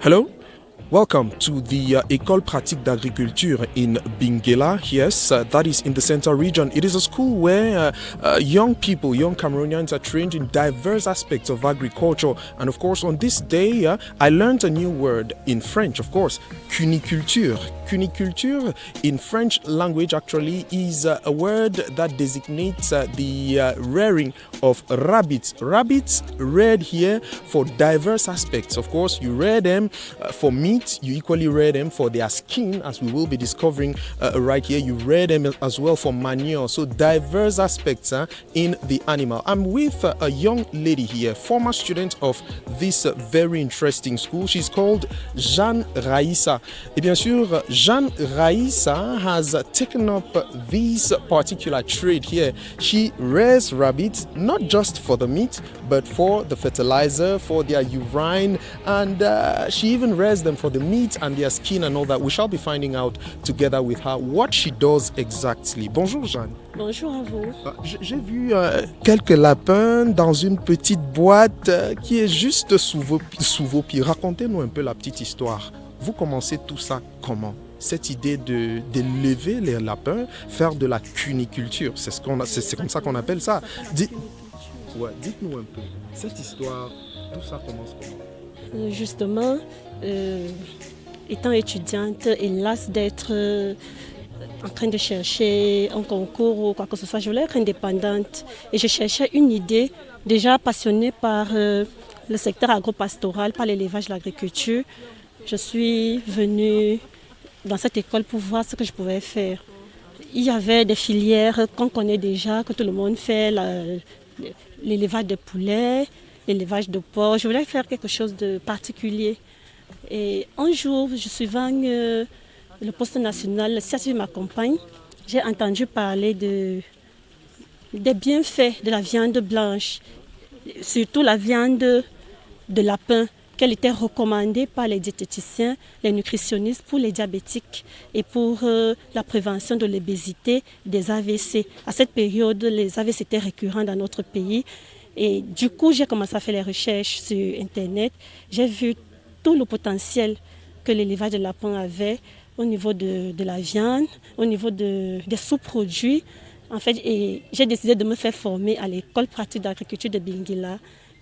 Hello, welcome to the École Pratique d'Agriculture in Benguela. Yes, that is in the Central Region. It is a school where young people, young Cameroonians are trained in diverse aspects of agriculture. And of course, on this day, I learned a new word in French, of course, cuniculture. Cuniculture in French language actually is a word that designates the rearing of rabbits. Rabbits reared here for diverse aspects. Of course, you rear them for meat, you equally rear them for their skin, as we will be discovering right here. You rear them as well for manure. So diverse aspects in the animal. I'm with a young lady here, former student of this very interesting school. She's called Jeanne Raissa. Et bien sûr, Jeanne Raissa has taken up this particular trade here. She rears rabbits not just for the meat, but for the fertilizer, for their urine, and she even rears them for the meat and their skin and all that. We shall be finding out together with her what she does exactly. Bonjour Jeanne. Bonjour à vous. J'ai vu quelques lapins dans une petite boîte qui est juste sous vos pieds. Racontez-nous un peu la petite histoire. Vous commencez tout ça comment? Cette idée d'élever les lapins, faire de la cuniculture, c'est comme ça qu'on appelle ça. Dites-nous un peu, cette histoire, tout ça commence comment? Justement, étant étudiante et lasse d'être en train de chercher un concours ou quoi que ce soit, je voulais être indépendante et je cherchais une idée, déjà passionnée par le secteur agropastoral, par l'élevage, l'agriculture. Je suis venue dans cette école pour voir ce que je pouvais faire. Il y avait des filières qu'on connaît déjà, que tout le monde fait, l'élevage de poulets, l'élevage de porc. Je voulais faire quelque chose de particulier. Et un jour, je suis venue le poste national, le CSU m'accompagne. J'ai entendu parler des bienfaits de la viande blanche, surtout la viande de lapin, qu'elle était recommandée par les diététiciens, les nutritionnistes pour les diabétiques et pour la prévention de l'obésité, des AVC. À cette période, les AVC étaient récurrents dans notre pays. Et du coup, j'ai commencé à faire les recherches sur Internet. J'ai vu tout le potentiel que l'élevage de lapin avait au niveau de la viande, au niveau des sous-produits. En fait, j'ai décidé de me faire former à l'école pratique d'agriculture de Benguela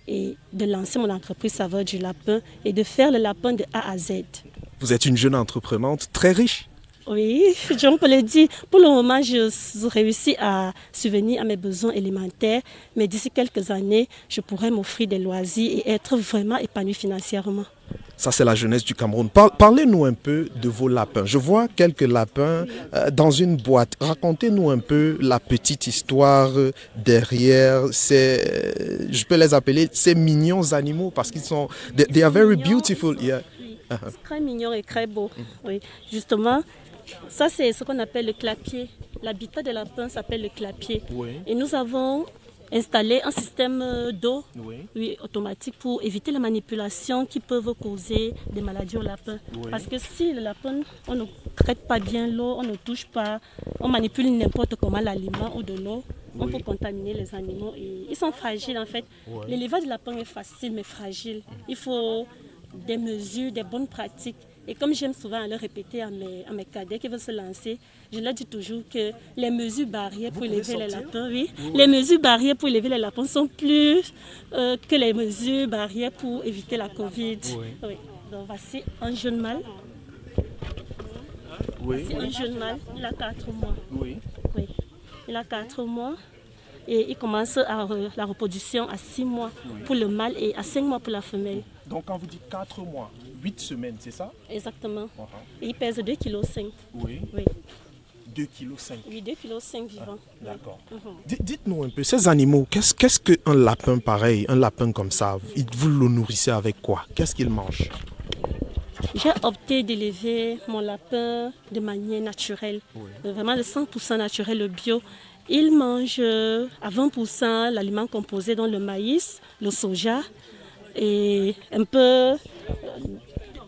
et de lancer mon entreprise Saveur du Lapin et de faire le lapin de A à Z. Vous êtes une jeune entreprenante très riche. Oui, on peut le dire. Pour le moment, je réussis à subvenir à mes besoins élémentaires, mais d'ici quelques années, je pourrai m'offrir des loisirs et être vraiment épanouie financièrement. Ça, c'est la jeunesse du Cameroun. Parlez-nous un peu de vos lapins. Je vois quelques lapins dans une boîte. Racontez-nous un peu la petite histoire derrière je peux les appeler ces mignons animaux parce qu'ils sont... They are very beautiful. Yeah. C'est très mignon et très beau. Oui. Justement, ça, c'est ce qu'on appelle le clapier. L'habitat des lapins s'appelle le clapier. Oui. Et nous avons installé un système d'eau automatique pour éviter les manipulations qui peuvent causer des maladies aux lapins. Oui. Parce que si le lapin, on ne traite pas bien l'eau, on ne touche pas, on manipule n'importe comment l'aliment ou de l'eau, on peut contaminer les animaux. Et ils sont fragiles en fait. Oui. L'élevage de lapin est facile mais fragile. Il faut des mesures, des bonnes pratiques. Et comme j'aime souvent le répéter à mes cadets qui veulent se lancer, je leur dis toujours que les mesures barrières pour élever les lapins, les mesures barrières pour élever les lapins sont plus que les mesures barrières pour éviter la Covid. Oui. Donc voici un jeune mâle. Voici un jeune mâle, il a 4 mois. Oui. Il a 4 mois et il commence la reproduction à 6 mois pour le mâle et à 5 mois pour la femelle. Donc quand vous dites 4 mois, 8 semaines, c'est ça? Exactement. Et il pèse 2,5 kg. Oui. 2,5 kg. Oui, 2,5 kg vivant. D'accord. Dites-nous un peu, ces animaux, qu'est-ce qu'un lapin pareil, un lapin comme ça, vous le nourrissez avec quoi? Qu'est-ce qu'il mange? J'ai opté d'élever mon lapin de manière naturelle. Vraiment le 100% naturel, le bio. Il mange à 20% l'aliment composé dont le maïs, le soja et un peu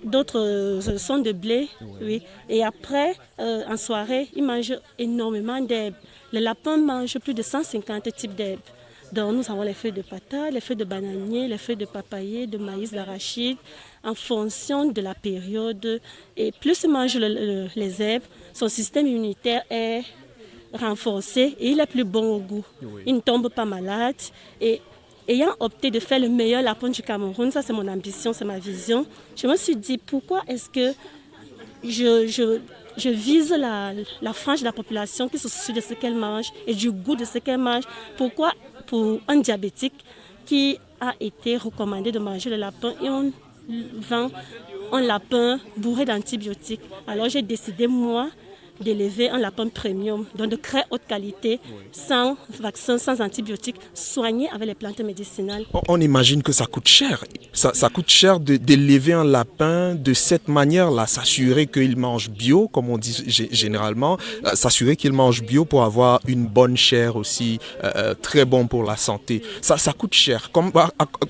d'autres sont de blé. Oui. Et après, en soirée, il mange énormément d'herbes. Le lapin mange plus de 150 types d'herbes. Donc nous avons les feuilles de patate, les feuilles de bananier, les feuilles de papayer, de maïs, d'arachide, en fonction de la période. Et plus il mange les herbes, son système immunitaire est renforcé et il est plus bon au goût. Oui. Il ne tombe pas malade. Et ayant opté de faire le meilleur lapin du Cameroun, ça c'est mon ambition, c'est ma vision, je me suis dit pourquoi est-ce que je vise la frange de la population qui se soucie de ce qu'elle mange et du goût de ce qu'elle mange. Pourquoi pour un diabétique qui a été recommandé de manger le lapin et on vend un lapin bourré d'antibiotiques. Alors j'ai décidé moi d'élever un lapin premium, donc de très haute qualité, sans vaccin, sans antibiotiques, soigné avec les plantes médicinales. On imagine que ça coûte cher. Ça coûte cher d'élever un lapin de cette manière-là, s'assurer qu'il mange bio, comme on dit généralement, s'assurer qu'il mange bio pour avoir une bonne chair aussi, très bon pour la santé. Ça coûte cher.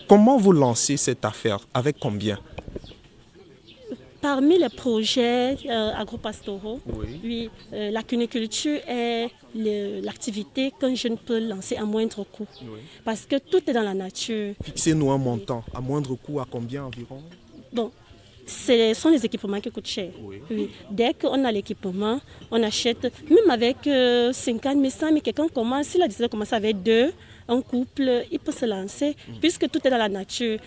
Comment vous lancez cette affaire? Avec combien? Parmi les projets agropastoraux, la cuniculture est l'activité qu'un jeune peut lancer à moindre coût. Parce que tout est dans la nature. Fixez-nous un montant. À moindre coût, à combien environ? Bon, ce sont les équipements qui coûtent cher. Oui. Dès qu'on a l'équipement, on achète, même avec 50 000, 100 000, quelqu'un commence, s'il a décidé de commencer avec 2, un couple, il peut se lancer, puisque tout est dans la nature.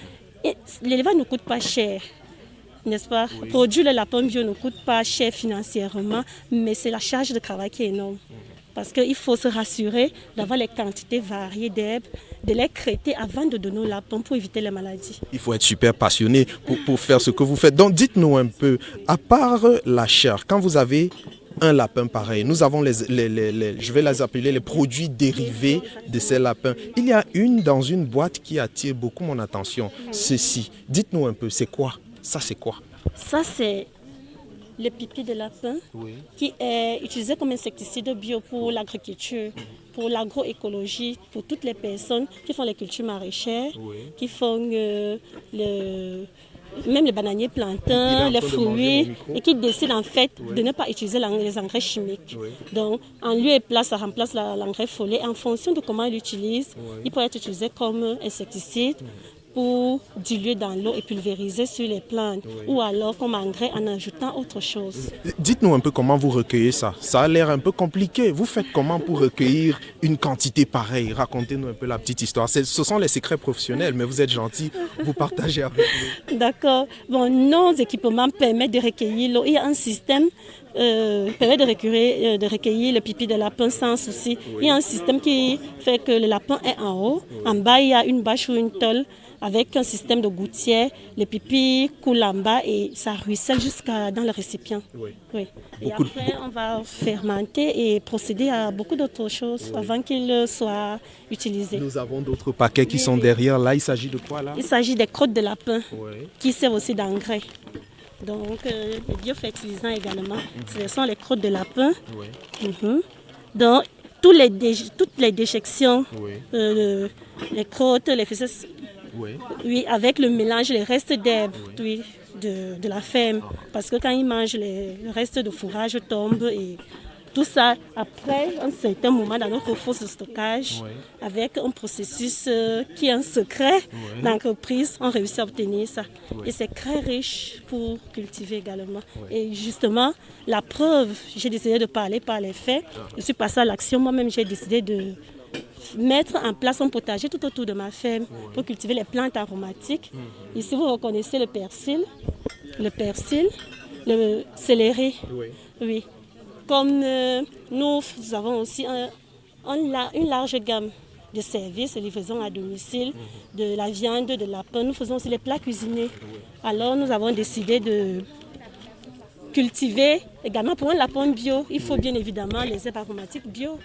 L'élevage ne coûte pas cher. N'est-ce pas? Produire le lapin bio ne coûte pas cher financièrement, mais c'est la charge de travail qui est énorme. Parce qu'il faut se rassurer d'avoir les quantités variées d'herbes, de les crêter avant de donner au lapin pour éviter les maladies. Il faut être super passionné pour faire ce que vous faites. Donc dites-nous un peu, à part la chair, quand vous avez un lapin pareil, nous avons je vais les appeler les produits dérivés de ces lapins. Il y a dans une boîte qui attire beaucoup mon attention. Ceci, dites-nous un peu, c'est quoi? Ça, c'est quoi? Ça, c'est le pipi de lapin qui est utilisé comme insecticide bio pour l'agriculture, pour l'agroécologie, pour toutes les personnes qui font les cultures maraîchères, qui font même les bananiers plantains, les fruits, et qui décident en fait de ne pas utiliser les engrais chimiques. Donc, en lieu et place, ça remplace l'engrais follet. En fonction de comment il l'utilise, il peut être utilisé comme insecticide, pour diluer dans l'eau et pulvériser sur les plantes, ou alors comme engrais en ajoutant autre chose. Dites-nous un peu comment vous recueillez ça. Ça a l'air un peu compliqué. Vous faites comment pour recueillir une quantité pareille? Racontez-nous un peu la petite histoire. Ce sont les secrets professionnels, mais vous êtes gentil, vous partagez avec nous. D'accord. Bon, nos équipements permettent de recueillir l'eau. Il y a un système permet de recueillir le pipi de lapin sans souci. Il y a un système qui fait que le lapin est en haut. En bas, il y a une bâche ou une tôle avec un système de gouttière. Le pipi coule en bas et ça ruisselle jusqu'à dans le récipient. Oui. Et après, on va fermenter et procéder à beaucoup d'autres choses avant qu'il soit utilisé. Nous avons d'autres paquets qui sont derrière. Là, il s'agit de quoi là? Il s'agit des crottes de lapin qui servent aussi d'engrais. Donc, les biofertilisants également, ce sont les crottes de lapin. Donc, toutes les déjections, les crottes, les fesses, avec le mélange, les restes d'herbes de la ferme. Parce que quand ils mangent, le reste de fourrage tombe et tout ça, après un certain moment dans notre fosse de stockage, avec un processus qui est un secret d'entreprise, on réussit à obtenir ça. Et c'est très riche pour cultiver également. Et justement, la preuve, j'ai décidé de parler par les faits. Je suis passée à l'action. Moi-même, j'ai décidé de mettre en place un potager tout autour de ma ferme pour cultiver les plantes aromatiques. Ici, vous reconnaissez le persil, le céleri. Oui. Comme nous avons aussi une large gamme de services, de livraison à domicile, de la viande, de lapin. Nous faisons aussi les plats cuisinés. Alors nous avons décidé de cultiver également pour un lapin bio. Il faut bien évidemment les herbes aromatiques bio.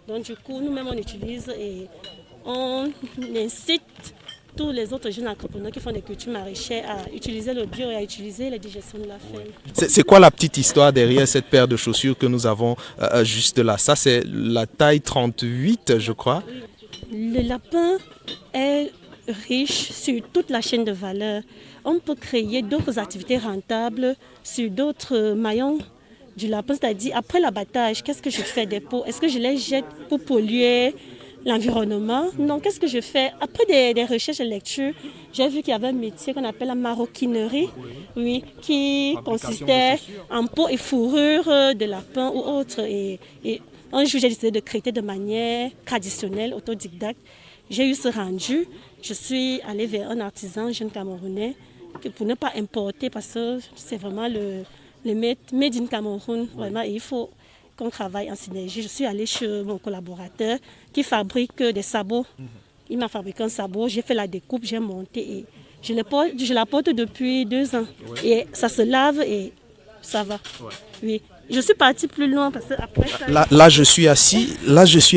Donc du coup, nous-mêmes on utilise et on incite tous les autres jeunes entrepreneurs qui font des cultures maraîchères à utiliser le bio et à utiliser les digestions de la ferme. C'est quoi la petite histoire derrière cette paire de chaussures que nous avons juste là? Ça, c'est la taille 38, je crois. Le lapin est riche sur toute la chaîne de valeur. On peut créer d'autres activités rentables sur d'autres maillons du lapin. C'est-à-dire, après l'abattage, qu'est-ce que je fais des peaux? Est-ce que je les jette pour polluer l'environnement. Donc, qu'est-ce que je fais? Après des recherches et lectures, j'ai vu qu'il y avait un métier qu'on appelle la maroquinerie, oui, qui consistait en peau et fourrure de lapin ou autre. Et un jour, j'ai décidé de créer de manière traditionnelle, autodidacte. J'ai eu ce rendu. Je suis allée vers un artisan jeune Camerounais pour ne pas importer parce que c'est vraiment le made in Cameroun. Vraiment, et il faut qu'on travaille en synergie. Je suis allée chez mon collaborateur qui fabrique des sabots. Il m'a fabriqué un sabot, j'ai fait la découpe, j'ai monté et je la porte depuis 2 ans. Et ça se lave et ça va. Oui. Je suis partie plus loin parce que après ça... Là, je suis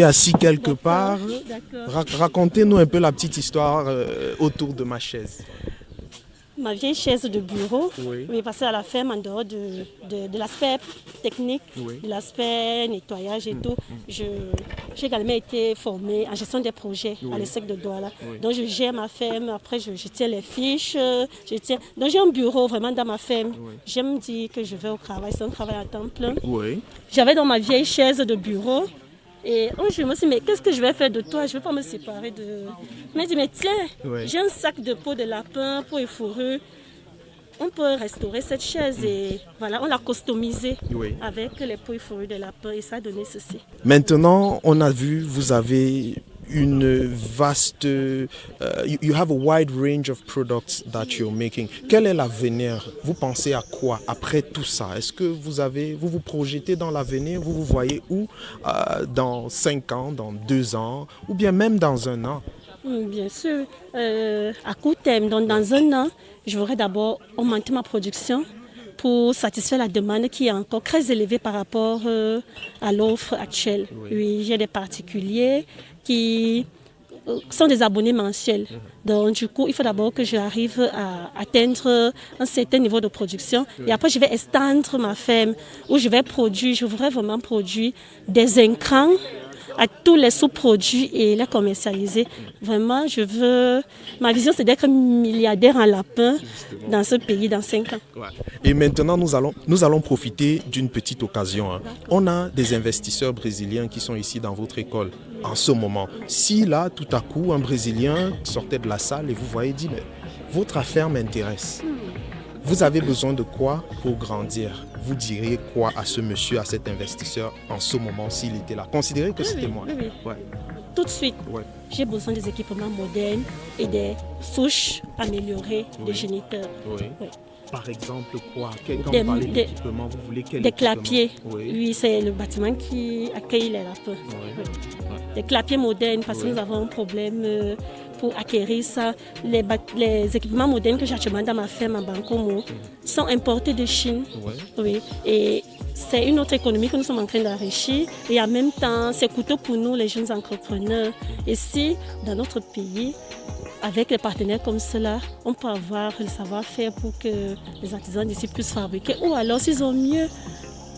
assis quelque part. D'accord. Racontez-nous un peu la petite histoire autour de ma chaise. Ma vieille chaise de bureau, Oui. parce qu'à la ferme, en dehors de l'aspect technique, de l'aspect nettoyage et tout, j'ai également été formée en gestion des projets à l'ESSEC de Douala. Donc je gère ma ferme, après je tiens les fiches, donc j'ai un bureau vraiment dans ma ferme. J'aime dire que je vais au travail, c'est un travail à temps plein. J'avais dans ma vieille chaise de bureau. Et je me suis dit, mais qu'est-ce que je vais faire de toi? Je ne vais pas me séparer de... Je me dit, mais tiens, j'ai un sac de peau de lapin, peau et fourrure. On peut restaurer cette chaise et voilà, on l'a customisée avec les peaux et fourrures de lapin et ça a donné ceci. Maintenant, on a vu, vous avez une vaste... you have a wide range of products that you're making. Quel est l'avenir? Vous pensez à quoi après tout ça? Est-ce que vous vous projetez dans l'avenir? Vous vous voyez où dans 5 ans, dans 2 ans ou bien même dans 1 an? Bien sûr, à court terme, donc dans 1 an, je voudrais d'abord augmenter ma production pour satisfaire la demande qui est encore très élevée par rapport à l'offre actuelle. Oui, j'ai des particuliers qui sont des abonnés mensuels. Donc du coup, il faut d'abord que j'arrive à atteindre un certain niveau de production. Et après, je vais étendre ma ferme où je voudrais vraiment produire des écrans à tous les sous-produits et les commercialiser. Vraiment, ma vision c'est d'être milliardaire en lapin dans ce pays dans 5 ans. Et maintenant, nous allons profiter d'une petite occasion. On a des investisseurs brésiliens qui sont ici dans votre école en ce moment. Si là, tout à coup, un Brésilien sortait de la salle et vous voyez, dit, mais votre affaire m'intéresse. Vous avez besoin de quoi pour grandir? Vous diriez quoi à ce monsieur, à cet investisseur en ce moment s'il était là? Considérez que c'était moi. Oui. Tout de suite, j'ai besoin des équipements modernes et des souches améliorées des géniteurs. Par exemple, quoi? Quand vous parlez d'équipement, vous voulez quel des équipement? clapiers. Oui, c'est le bâtiment qui accueille les lapins. Des clapiers modernes parce que nous avons un problème pour acquérir ça. Les équipements modernes que j'ai actuellement dans ma ferme à Bankomo sont importés de Chine. Et c'est une autre économie que nous sommes en train d'enrichir. Et en même temps, c'est coûteux pour nous, les jeunes entrepreneurs. Et si, dans notre pays, avec les partenaires comme cela, on peut avoir le savoir-faire pour que les artisans d'ici puissent fabriquer. Ou alors, s'ils ont mieux,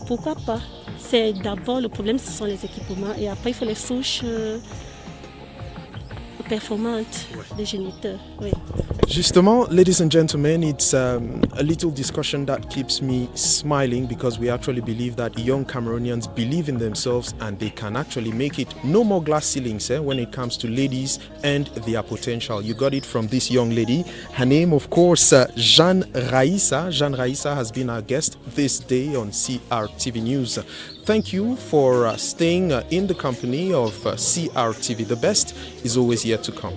pourquoi pas? C'est d'abord le problème, ce sont les équipements. Et après, il faut les souches performantes des géniteurs. Justement, ladies and gentlemen, it's a little discussion that keeps me smiling because we actually believe that young Cameroonians believe in themselves and they can actually make it. No more glass ceilings when it comes to ladies and their potential. You got it from this young lady. Her name, of course, Jeanne Raissa. Jeanne Raissa has been our guest this day on CRTV News. Thank you for staying in the company of CRTV. The best is always yet to come.